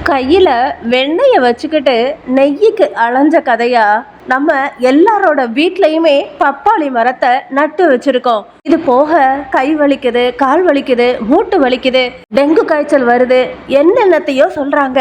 கையில வெண்ணெய வச்சுக்கிட்டு நெய்யிக்கு அலைஞ்ச கதையா நம்ம எல்லாரோட வீட்லயுமே பப்பாளி மரத்தை நட்டு வச்சிருக்கோம். இது போக கை வலிக்குது, கால் வலிக்குது, மூட்டு வலிக்குது, டெங்கு காய்ச்சல் வருது, என்னென்னத்தையோ சொல்றாங்க.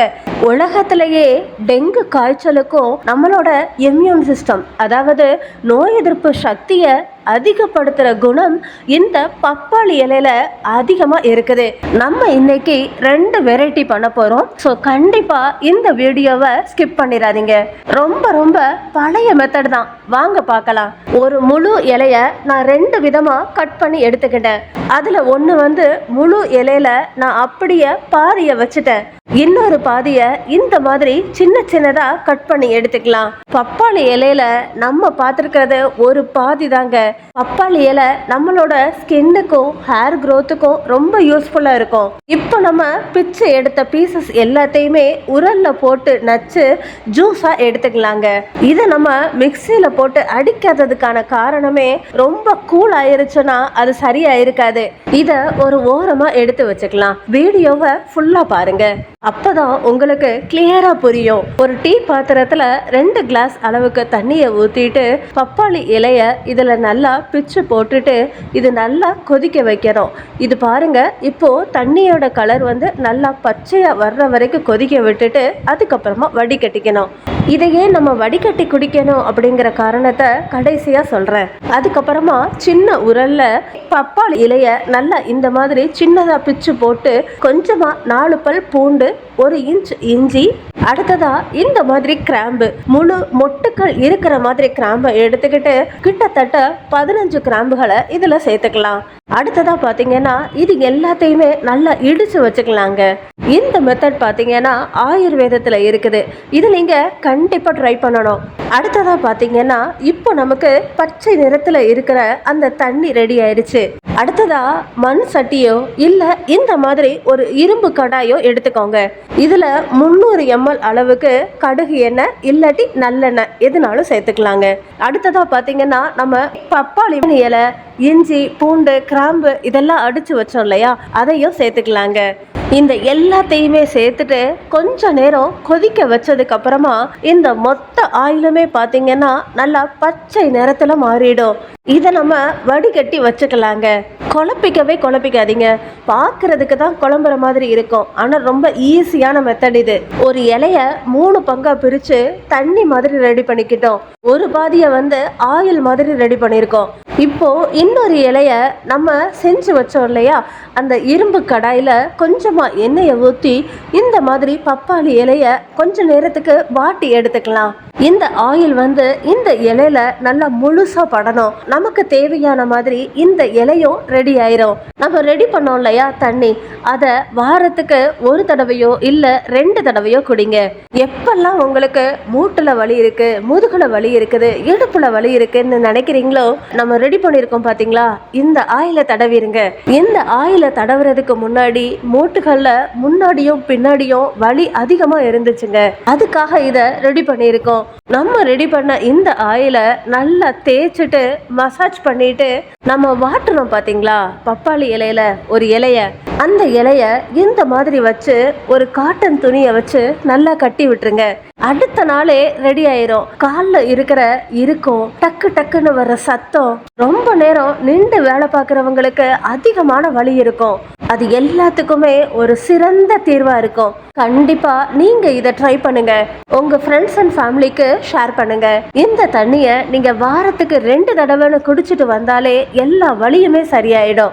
உலகத்திலேயே டெங்கு காய்ச்சலுக்கும் நம்மளோட இம்யூன் சிஸ்டம், அதாவது நோய் எதிர்ப்பு சக்தியை அதிகப்படுத்துற குணம் இந்த பப்பாளி இலையில அதிகமா இருக்குது. நம்ம இன்னைக்கு 2 வெரைட்டி பண்ண போறோம். ஸோ கண்டிப்பா இந்த வீடியோவை ஸ்கிப் பண்ணிடாதீங்க. ரொம்ப ரொம்ப பழைய மெத்தட் தான், வாங்க பார்க்கலாம். ஒரு முழு இலைய நான் 2 விதமா கட் பண்ணி எடுத்துக்கிட்டேன். அதுல ஒண்ணு முழு இலையில நான் அப்படியே பாதிய வச்சுட்டேன். இன்னொரு பாதிய இந்த மாதிரி சின்ன சின்னதா கட் பண்ணி எடுத்துக்கலாம். பப்பாளி இலையில நம்ம பார்த்துருக்கிறது ஒரு பாதி தாங்க. பப்பாளி இலை நம்மளோட ஸ்கின்னுக்கும் ஹேர் க்ரோத்துக்கும் ரொம்ப யூஸ்ஃபுல்லா இருக்கும். இப்போ நம்ம பிச்சு எடுத்த பீசஸ் எல்லாத்தையுமே உரல்ல போட்டு நச்சு ஜூஸா எடுத்துக்கலாங்க. இதை நம்ம மிக்சியில போட்டு அடிக்காததுக்கான காரணமே ரொம்ப கூல் ஆயிருச்சுன்னா அது சரியா இருக்காது. இத ஒரு ஓரமா எடுத்து வச்சுக்கலாம். வீடியோவை ஃபுல்லா பாருங்க, அப்பதான் உங்களுக்கு கிளியரா புரியும். ஒரு டீ பாத்திரத்துல 2 கிளாஸ் அளவுக்கு தண்ணியை ஊத்திட்டு பப்பாளி இலைய இதுல நல்லா பிச்சு போட்டுட்டு இது நல்லா கொதிக்க வைக்கிறோம். இது பாருங்க, இப்போ தண்ணியோட கலர் நல்லா பச்சையா வர்ற வரைக்கும் கொதிக்க விட்டுட்டு அதுக்கப்புறமா வடிகட்டிக்கணும். இதையே நம்ம வடிகட்டி குடிக்கணும் அப்படிங்கிற காரணத்தை கடைசியா சொல்றேன். அதுக்கப்புறமா சின்ன உரல்ல பப்பாளி இலைய நல்லா இந்த மாதிரி சின்னதா பிச்சு போட்டு கொஞ்சமா 4 பல் பூண்டு, 1 இன்ச் இஞ்சி, அடுத்ததா இந்த மாதிரி கிராம்பு, முழு மொட்டுக்கள் இருக்கிற மாதிரி கிராம்பை எடுத்துக்கிட்டு கிட்டத்தட்ட 15 கிராம்புகளை இதுல சேர்த்துக்கலாம். அடுத்ததா பாத்தீங்கன்னா இது எல்லாத்தையுமே நல்லா இடிச்சு வச்சுக்கலாங்க. இந்த மெத்தட் பாத்தீங்கன்னா ஆயுர்வேதத்துல இருக்குது. இது நீங்க கண்டிப்பா ட்ரை பண்ணணும். அடுத்ததா பாத்தீங்கன்னா இப்போ நமக்கு பச்சை நிறத்துல இருக்கிற அந்த தண்ணி ரெடி ஆயிடுச்சு. அடுத்ததா மண் சட்டியோ இல்ல இந்த மாதிரி ஒரு இரும்பு கடாயோ எடுத்துக்கோங்க. இதுல 300 ml அளவுக்கு கடுகு எண்ணெய் இல்லாட்டி நல்லெண்ணெய் எதுனாலும் சேர்த்துக்கலாங்க. அடுத்ததா பாத்தீங்கன்னா நம்ம பப்பாளி இலை, இஞ்சி, பூண்டு, கிராம்பு இதெல்லாம் அடிச்சு வச்சோம் இல்லையா, அதையும் சேர்த்துக்கலாங்க. இந்த எல்லாத்தையுமே சேர்த்துட்டு கொஞ்ச நேரம் கொதிக்க வச்சதுக்கு அப்புறமா இந்த மொத்த ஆயிலுமே பாத்தீங்கன்னா நல்லா பச்சை நிறத்துல மாறிடும். இதை நம்ம வடிகட்டி வச்சுக்கலாங்க. குழப்பிக்காதீங்க. பார்க்கறதுக்கு தான் குழம்புற மாதிரி இருக்கும், ஆனால் ரொம்ப ஈஸியான மெத்தட் இது. ஒரு இலைய 3 பங்கா பிரித்து தண்ணி மாதிரி ரெடி பண்ணிக்கிட்டோம். ஒரு பாதியை ஆயில் மாதிரி ரெடி பண்ணியிருக்கோம். இப்போ இன்னொரு இலைய நம்ம செஞ்சு வச்சோம் இல்லையா, அந்த இரும்பு கடாயில் கொஞ்சமாக எண்ணெயை ஊற்றி இந்த மாதிரி பப்பாளி இலைய கொஞ்ச நேரத்துக்கு வாட்டி எடுத்துக்கலாம். இந்த ஆயில் இந்த இலையில நல்லா முழுசா படணும். நமக்கு தேவையான மாதிரி இந்த இலையும் ரெடி ஆயிரும். நம்ம ரெடி பண்ணோம் இல்லையா தண்ணி, அதை வாரத்துக்கு 1 தடவையோ இல்ல 2 தடவையோ குடிங்க. எப்பெல்லாம் உங்களுக்கு மூட்டுல வலி இருக்கு, முதுகுல வலி இருக்குது, இடுப்புல வலி இருக்குன்னு நினைக்கிறீங்களோ, நம்ம ரெடி பண்ணிருக்கோம் பாத்தீங்களா, இந்த ஆயில தடவிருங்க. இந்த ஆயில தடவுறதுக்கு முன்னாடி மூட்டுகள்ல முன்னாடியும் பின்னாடியும் வலி அதிகமா இருந்துச்சுங்க, அதுக்காக இதை ரெடி பண்ணியிருக்கோம். நம்ம ரெடி பண்ண இந்த ஆயில நல்லா தேய்ச்சிட்டு மசாஜ் பண்ணிட்டு நம்ம வாட்டணும் பாத்தீங்களா பப்பாளி இலையில ஒரு இலைய, அந்த இலைய இந்த மாதிரி வச்சு ஒரு காட்டன் துணியை வச்சு நல்லா கட்டி விட்டுருங்க. அடுத்த நாளே ரெடி ஆயிரும். காலில் இருக்கிற இருக்கும், டக்கு டக்குன்னு வர்ற சத்தம், ரொம்ப நேரம் நின்று வேலை பார்க்குறவங்களுக்கு அதிகமான வலி இருக்கும், அது எல்லாத்துக்குமே ஒரு சிறந்த தீர்வா இருக்கும். கண்டிப்பா நீங்க இதை ட்ரை பண்ணுங்க. உங்க ஃப்ரெண்ட்ஸ் அண்ட் ஃபேமிலிக்கு ஷேர் பண்ணுங்க. இந்த தண்ணியை நீங்க வாரத்துக்கு 2 தடவைன்னு குடிச்சிட்டு வந்தாலே எல்லா வலியுமே சரியாயிடும்.